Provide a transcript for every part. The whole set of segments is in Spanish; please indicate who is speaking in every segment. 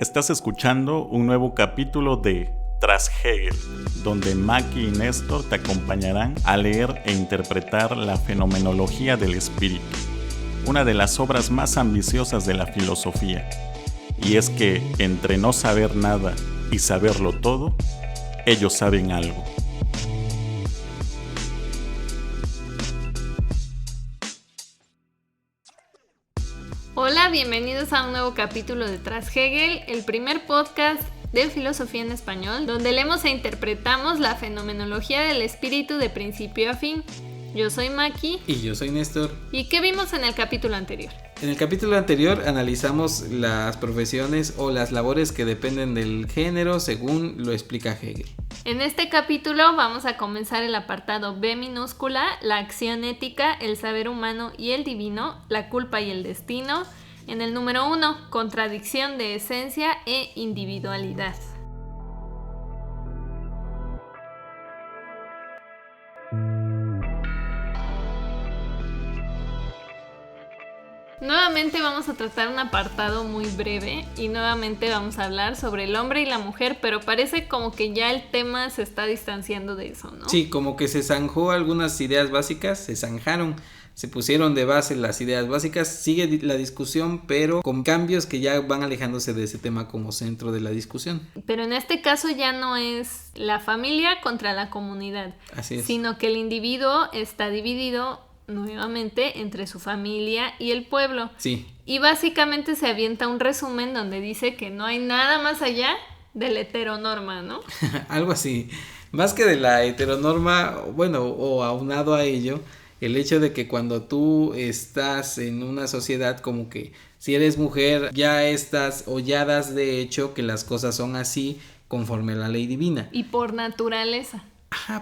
Speaker 1: Estás escuchando un nuevo capítulo de Tras Hegel, donde Maki y Néstor te acompañarán a leer e interpretar la fenomenología del espíritu, una de las obras más ambiciosas de la filosofía. Y es que entre no saber nada y saberlo todo, ellos saben algo.
Speaker 2: Hola, bienvenidos a un nuevo capítulo de Tras Hegel, el primer podcast de filosofía en español, donde leemos e interpretamos la fenomenología del espíritu de principio a fin. Yo soy Maki.
Speaker 3: Y yo soy Néstor.
Speaker 2: ¿Y qué vimos en el capítulo anterior?
Speaker 3: En el capítulo anterior analizamos las profesiones o las labores que dependen del género según lo explica Hegel.
Speaker 2: En este capítulo vamos a comenzar el apartado B minúscula, la acción ética, el saber humano y el divino, la culpa y el destino. En el número 1, contradicción de esencia e individualidad. Nuevamente vamos a tratar un apartado muy breve y nuevamente vamos a hablar sobre el hombre y la mujer, pero parece como que ya el tema se está distanciando de eso, ¿no?
Speaker 3: Sí, como que se zanjó algunas ideas básicas, se zanjaron, se pusieron de base las ideas básicas, sigue la discusión, pero con cambios que ya van alejándose de ese tema como centro de la discusión.
Speaker 2: Pero en este caso ya no es la familia contra la comunidad,
Speaker 3: así es,
Speaker 2: sino que el individuo está dividido nuevamente entre su familia y el pueblo.
Speaker 3: Sí.
Speaker 2: Y básicamente se avienta un resumen donde dice que no hay nada más allá de la heteronorma, ¿no?
Speaker 3: Algo así. Más que de la heteronorma, bueno, o aunado a ello, el hecho de que cuando tú estás en una sociedad como que si eres mujer ya estás o ya das de hecho que las cosas son así conforme a la ley divina.
Speaker 2: Y por naturaleza.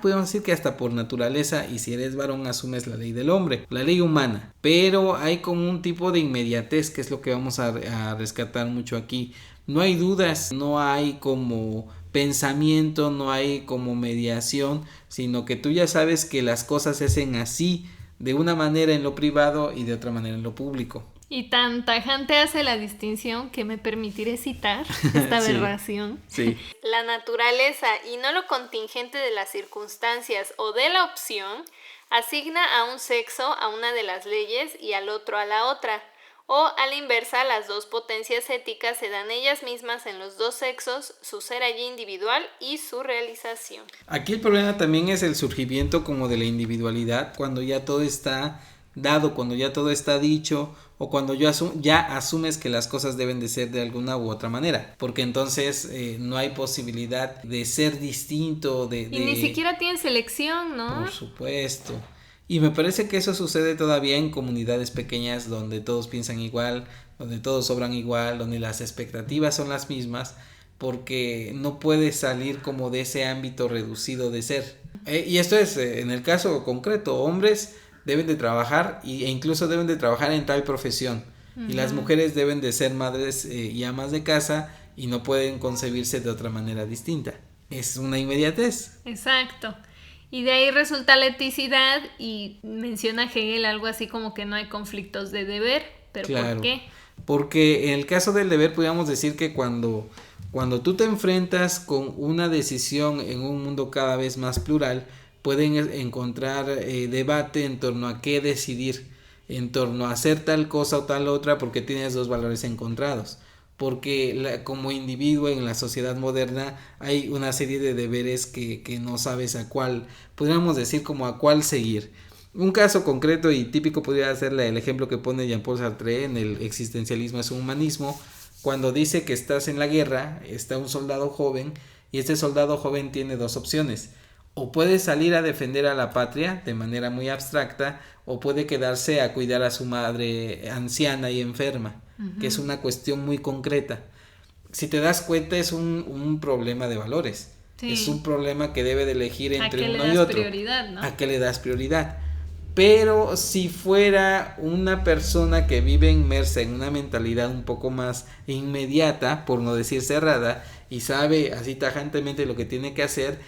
Speaker 3: Podemos decir que hasta por naturaleza, y si eres varón asumes la ley del hombre, la ley humana, pero hay como un tipo de inmediatez que es lo que vamos a rescatar mucho aquí. No hay dudas, no hay como pensamiento, no hay como mediación, sino que tú ya sabes que las cosas se hacen así, de una manera en lo privado y de otra manera en lo público.
Speaker 2: Y tan tajante hace la distinción que me permitiré citar esta aberración.
Speaker 3: Sí.
Speaker 2: La naturaleza y no lo contingente de las circunstancias o de la opción asigna a un sexo a una de las leyes y al otro a la otra. O a la inversa, las dos potencias éticas se dan ellas mismas en los dos sexos, su ser allí individual y su realización.
Speaker 3: Aquí el problema también es el surgimiento como de la individualidad, cuando ya todo está dado, cuando ya todo está dicho, o cuando ya asumes que las cosas deben de ser de alguna u otra manera, porque entonces no hay posibilidad de ser distinto,
Speaker 2: y ni siquiera tienes elección, ¿no?
Speaker 3: Por supuesto. Y me parece que eso sucede todavía en comunidades pequeñas donde todos piensan igual, donde todos obran igual, donde las expectativas son las mismas, porque no puedes salir como de ese ámbito reducido de ser. Y esto es en el caso concreto, hombres deben de trabajar e incluso deben de trabajar en tal profesión. Uh-huh. Y las mujeres deben de ser madres y amas de casa y no pueden concebirse de otra manera distinta. Es una inmediatez.
Speaker 2: Exacto. Y de ahí resulta la eticidad y menciona Hegel algo así como que no hay conflictos de deber. ¿Pero claro, por qué?
Speaker 3: Porque en el caso del deber podríamos decir que cuando tú te enfrentas con una decisión en un mundo cada vez más plural, pueden encontrar debate en torno a qué decidir, en torno a hacer tal cosa o tal otra, porque tienes dos valores encontrados. Porque como individuo en la sociedad moderna hay una serie de deberes que no sabes a cuál, podríamos decir como a cuál seguir. Un caso concreto y típico podría ser el ejemplo que pone Jean-Paul Sartre en el existencialismo es un humanismo, cuando dice que estás en la guerra, está un soldado joven y este soldado joven tiene dos opciones. O puede salir a defender a la patria de manera muy abstracta, o puede quedarse a cuidar a su madre anciana y enferma, uh-huh, que es una cuestión muy concreta. Si te das cuenta es un problema de valores, sí. Es un problema que debe de elegir entre uno y otro.
Speaker 2: Prioridad, ¿no?
Speaker 3: ¿A qué le das prioridad? Pero si fuera una persona que vive inmersa en una mentalidad un poco más inmediata, por no decir cerrada, y sabe así tajantemente lo que tiene que hacer,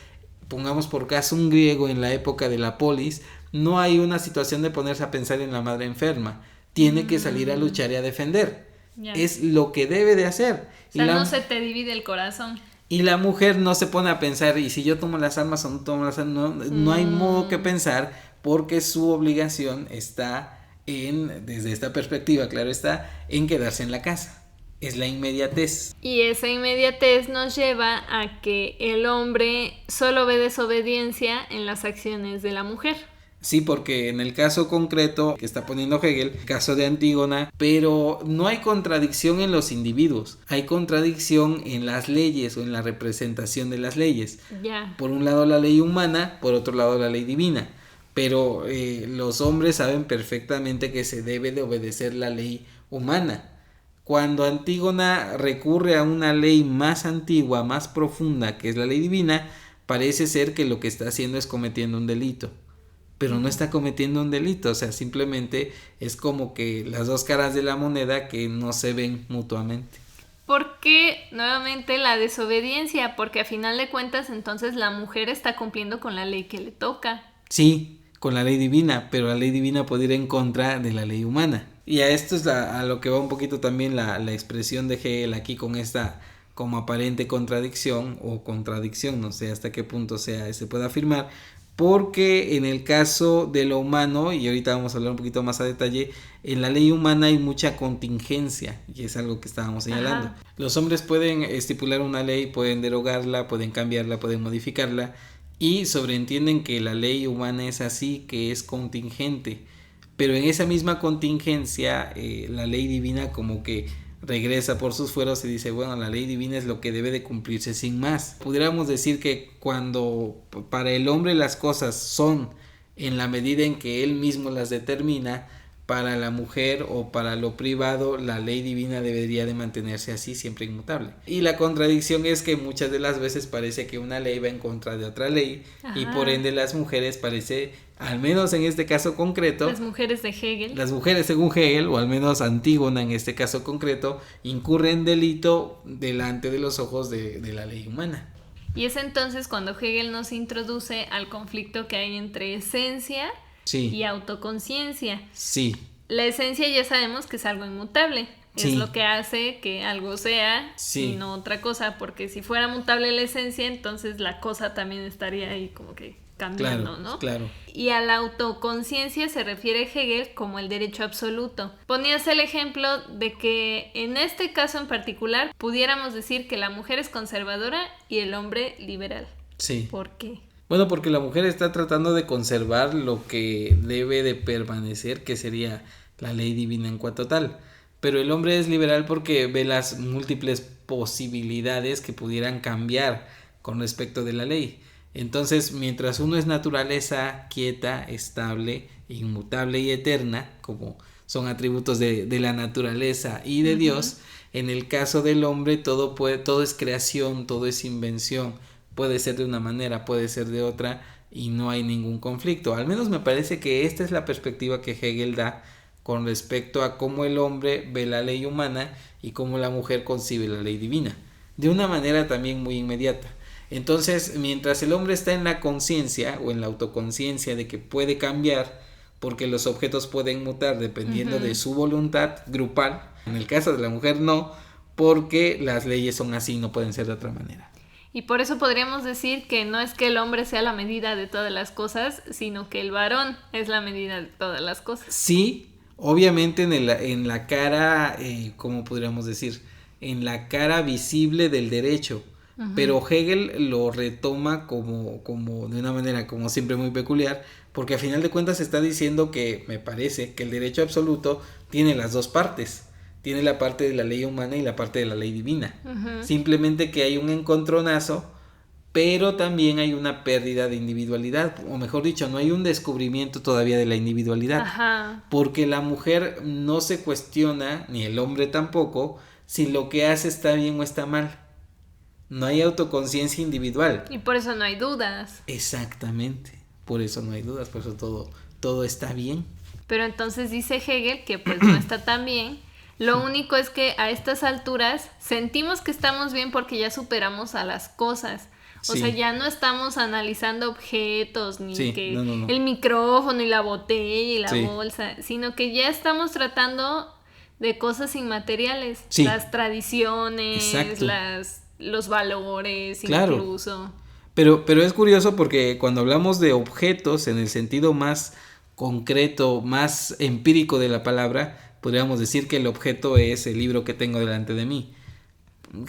Speaker 3: pongamos por caso un griego en la época de la polis, no hay una situación de ponerse a pensar en la madre enferma, tiene que salir a luchar y a defender.
Speaker 2: Ya.
Speaker 3: Es lo que debe de hacer.
Speaker 2: O sea, no se te divide el corazón.
Speaker 3: Y la mujer no se pone a pensar, ¿y si yo tomo las armas o no tomo las armas? No hay modo que pensar, porque su obligación está desde esta perspectiva, claro está, en quedarse en la casa. Es la inmediatez.
Speaker 2: Y esa inmediatez nos lleva a que el hombre solo ve desobediencia en las acciones de la mujer.
Speaker 3: Sí, porque en el caso concreto que está poniendo Hegel, el caso de Antígona, pero no hay contradicción en los individuos, hay contradicción en las leyes o en la representación de las leyes.
Speaker 2: Ya.
Speaker 3: Por un lado la ley humana, por otro lado la ley divina, pero los hombres saben perfectamente que se debe de obedecer la ley humana. Cuando Antígona recurre a una ley más antigua, más profunda, que es la ley divina, parece ser que lo que está haciendo es cometiendo un delito. Pero no está cometiendo un delito, o sea, simplemente es como que las dos caras de la moneda que no se ven mutuamente.
Speaker 2: ¿Por qué nuevamente la desobediencia? Porque a final de cuentas entonces la mujer está cumpliendo con la ley que le toca.
Speaker 3: Sí, con la ley divina, pero la ley divina puede ir en contra de la ley humana. Y a esto es a lo que va un poquito también la expresión de Hegel aquí con esta como aparente contradicción o contradicción, no sé hasta qué punto se puede afirmar. Porque en el caso de lo humano, y ahorita vamos a hablar un poquito más a detalle, en la ley humana hay mucha contingencia, y es algo que estábamos señalando. Ajá. Los hombres pueden estipular una ley, pueden derogarla, pueden cambiarla, pueden modificarla, y sobreentienden que la ley humana es así, que es contingente. Pero en esa misma contingencia, la ley divina como que regresa por sus fueros y dice, bueno, la ley divina es lo que debe de cumplirse sin más. Pudiéramos decir que cuando para el hombre las cosas son en la medida en que él mismo las determina, para la mujer o para lo privado, la ley divina debería de mantenerse así, siempre inmutable. Y la contradicción es que muchas de las veces parece que una ley va en contra de otra ley. Ajá. Y por ende las mujeres parece, al menos en este caso concreto,
Speaker 2: las mujeres de Hegel,
Speaker 3: las mujeres según Hegel, o al menos Antígona en este caso concreto, incurren en delito delante de los ojos de la ley humana.
Speaker 2: Y es entonces cuando Hegel nos introduce al conflicto que hay entre esencia, sí, y autoconciencia.
Speaker 3: Sí.
Speaker 2: La esencia ya sabemos que es algo inmutable. Sí. Es lo que hace que algo sea, sí, y no otra cosa. Porque si fuera mutable la esencia, entonces la cosa también estaría ahí como que cambiando,
Speaker 3: claro,
Speaker 2: ¿no?
Speaker 3: Claro.
Speaker 2: Y a la autoconciencia se refiere Hegel como el derecho absoluto. Ponías el ejemplo de que en este caso en particular pudiéramos decir que la mujer es conservadora y el hombre liberal.
Speaker 3: Sí.
Speaker 2: ¿Por qué?
Speaker 3: Bueno, porque la mujer está tratando de conservar lo que debe de permanecer, que sería la ley divina en cuanto tal. Pero el hombre es liberal porque ve las múltiples posibilidades que pudieran cambiar con respecto de la ley. Entonces, mientras uno es naturaleza quieta, estable, inmutable y eterna, como son atributos de la naturaleza y de Dios, en el caso del hombre todo es creación, todo es invención. Puede ser de una manera, puede ser de otra y no hay ningún conflicto. Al menos me parece que esta es la perspectiva que Hegel da con respecto a cómo el hombre ve la ley humana y cómo la mujer concibe la ley divina. De una manera también muy inmediata. Entonces, mientras el hombre está en la conciencia o en la autoconciencia de que puede cambiar, porque los objetos pueden mutar dependiendo de su voluntad grupal, en el caso de la mujer no, porque las leyes son así, no pueden ser de otra manera.
Speaker 2: Y por eso podríamos decir que no es que el hombre sea la medida de todas las cosas, sino que el varón es la medida de todas las cosas.
Speaker 3: Sí, obviamente en la cara, ¿cómo podríamos decir? En la cara visible del derecho. Pero Hegel lo retoma como de una manera como siempre muy peculiar, porque a final de cuentas está diciendo que, me parece, que el derecho absoluto tiene las dos partes. Tiene la parte de la ley humana y la parte de la ley divina. Simplemente que hay un encontronazo, pero también hay una pérdida de individualidad, o mejor dicho, no hay un descubrimiento todavía de la individualidad.
Speaker 2: Ajá.
Speaker 3: Porque la mujer no se cuestiona, ni el hombre tampoco, si lo que hace está bien o está mal. No hay autoconciencia individual.
Speaker 2: Y por eso no hay dudas.
Speaker 3: Exactamente, por eso no hay dudas, por eso todo está bien.
Speaker 2: Pero entonces dice Hegel que pues no está tan bien. Lo único es que a estas alturas sentimos que estamos bien porque ya superamos a las cosas. O sea, ya no estamos analizando objetos, ni que el micrófono y la botella y la bolsa, sino que ya estamos tratando de cosas inmateriales,
Speaker 3: Sí.
Speaker 2: las tradiciones,
Speaker 3: Exacto.
Speaker 2: los valores,
Speaker 3: Claro.
Speaker 2: incluso.
Speaker 3: Pero es curioso porque cuando hablamos de objetos en el sentido más concreto, más empírico de la palabra, podríamos decir que el objeto es el libro que tengo delante de mí.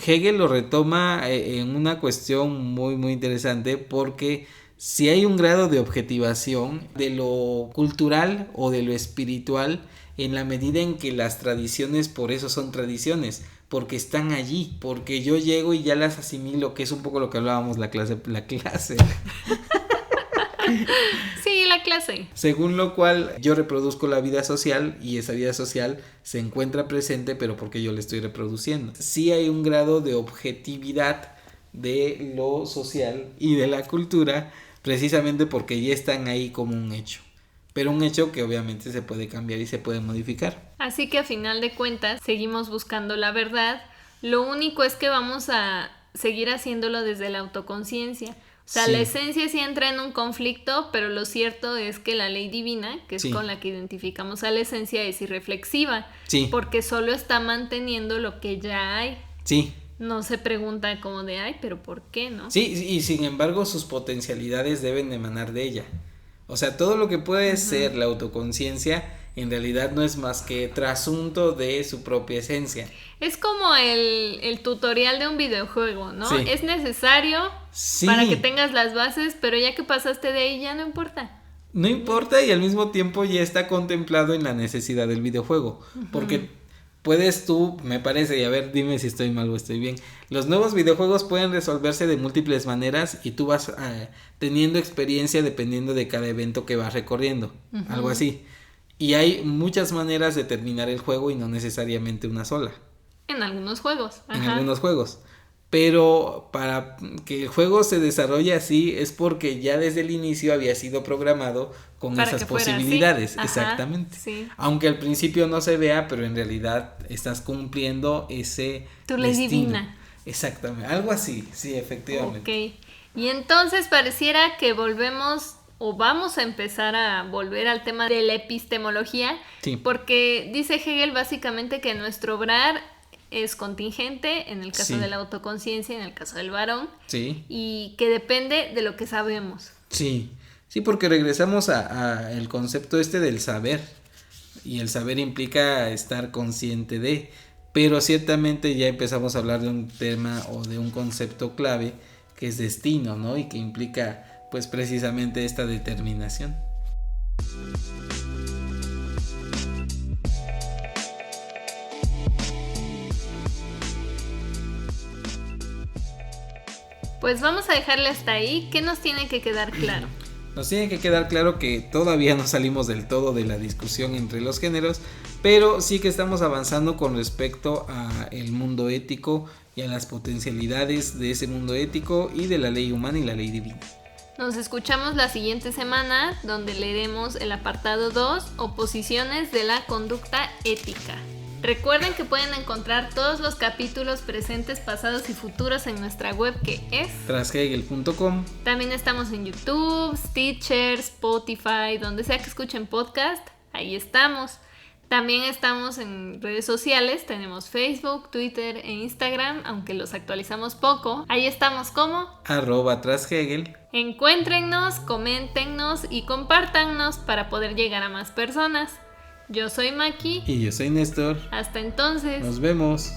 Speaker 3: Hegel lo retoma en una cuestión muy muy interesante, porque si hay un grado de objetivación de lo cultural o de lo espiritual, en la medida en que las tradiciones por eso son tradiciones, porque están allí, porque yo llego y ya las asimilo, que es un poco lo que hablábamos la clase.
Speaker 2: Sí, la clase.
Speaker 3: Según lo cual yo reproduzco la vida social y esa vida social se encuentra presente, pero porque yo la estoy reproduciendo. Sí hay un grado de objetividad de lo social y de la cultura, precisamente porque ya están ahí como un hecho. Pero un hecho que obviamente se puede cambiar y se puede modificar.
Speaker 2: Así que a final de cuentas seguimos buscando la verdad. Lo único es que vamos a seguir haciéndolo desde la autoconciencia. O sea,
Speaker 3: Sí.
Speaker 2: la esencia sí entra en un conflicto, pero lo cierto es que la ley divina, que es
Speaker 3: Sí.
Speaker 2: con la que identificamos a la esencia, es irreflexiva.
Speaker 3: Sí.
Speaker 2: Porque solo está manteniendo lo que ya hay.
Speaker 3: Sí.
Speaker 2: No se pregunta como de, ay, pero ¿por qué, no?
Speaker 3: Sí, y sin embargo sus potencialidades deben emanar de ella. O sea, todo lo que puede ser la autoconciencia en realidad no es más que trasunto de su propia esencia.
Speaker 2: Es como el tutorial de un videojuego, ¿no?
Speaker 3: Sí.
Speaker 2: Es necesario
Speaker 3: Sí.
Speaker 2: para que tengas las bases, pero ya que pasaste de ahí ya no importa.
Speaker 3: No importa, y al mismo tiempo ya está contemplado en la necesidad del videojuego. Porque puedes tú, me parece, y a ver, dime si estoy mal o estoy bien. Los nuevos videojuegos pueden resolverse de múltiples maneras y tú vas teniendo experiencia dependiendo de cada evento que vas recorriendo. Algo así. Y hay muchas maneras de terminar el juego y no necesariamente una sola.
Speaker 2: En algunos juegos.
Speaker 3: En
Speaker 2: Ajá.
Speaker 3: algunos juegos. Pero para que el juego se desarrolle así es porque ya desde el inicio había sido programado con
Speaker 2: Para
Speaker 3: esas
Speaker 2: que fuera así.
Speaker 3: posibilidades.
Speaker 2: Ajá,
Speaker 3: Exactamente.
Speaker 2: sí.
Speaker 3: Aunque al principio no se vea, pero en realidad estás cumpliendo ese
Speaker 2: Tu ley
Speaker 3: destino.
Speaker 2: divina.
Speaker 3: Exactamente, algo así, sí, efectivamente.
Speaker 2: Ok. Y entonces pareciera que volvemos o vamos a empezar a volver al tema de la epistemología,
Speaker 3: Sí.
Speaker 2: porque dice Hegel básicamente que nuestro obrar es contingente en el caso
Speaker 3: Sí.
Speaker 2: de la autoconciencia, en el caso del varón,
Speaker 3: Sí,
Speaker 2: y que depende de lo que sabemos.
Speaker 3: sí, sí, porque regresamos a el concepto este del saber, y el saber implica estar consciente de, pero ciertamente ya empezamos a hablar de un tema o de un concepto clave que es destino, ¿no? Y que implica pues precisamente esta determinación.
Speaker 2: Pues vamos a dejarle hasta ahí. ¿Qué nos tiene que quedar claro?
Speaker 3: Nos tiene que quedar claro que todavía no salimos del todo de la discusión entre los géneros, pero sí que estamos avanzando con respecto a el mundo ético y a las potencialidades de ese mundo ético y de la ley humana y la ley divina.
Speaker 2: Nos escuchamos la siguiente semana, donde leeremos el apartado 2, oposiciones de la conducta ética. Recuerden que pueden encontrar todos los capítulos presentes, pasados y futuros en nuestra web, que es
Speaker 3: Trashegel.com.
Speaker 2: También estamos en YouTube, Stitcher, Spotify, donde sea que escuchen podcast, ahí estamos. También estamos en redes sociales, tenemos Facebook, Twitter e Instagram, aunque los actualizamos poco. Ahí estamos como
Speaker 3: @Trashegel.
Speaker 2: encuéntrennos, coméntenos y compártannos para poder llegar a más personas. Yo soy Maki.
Speaker 3: Y yo soy Néstor.
Speaker 2: Hasta entonces.
Speaker 3: Nos vemos.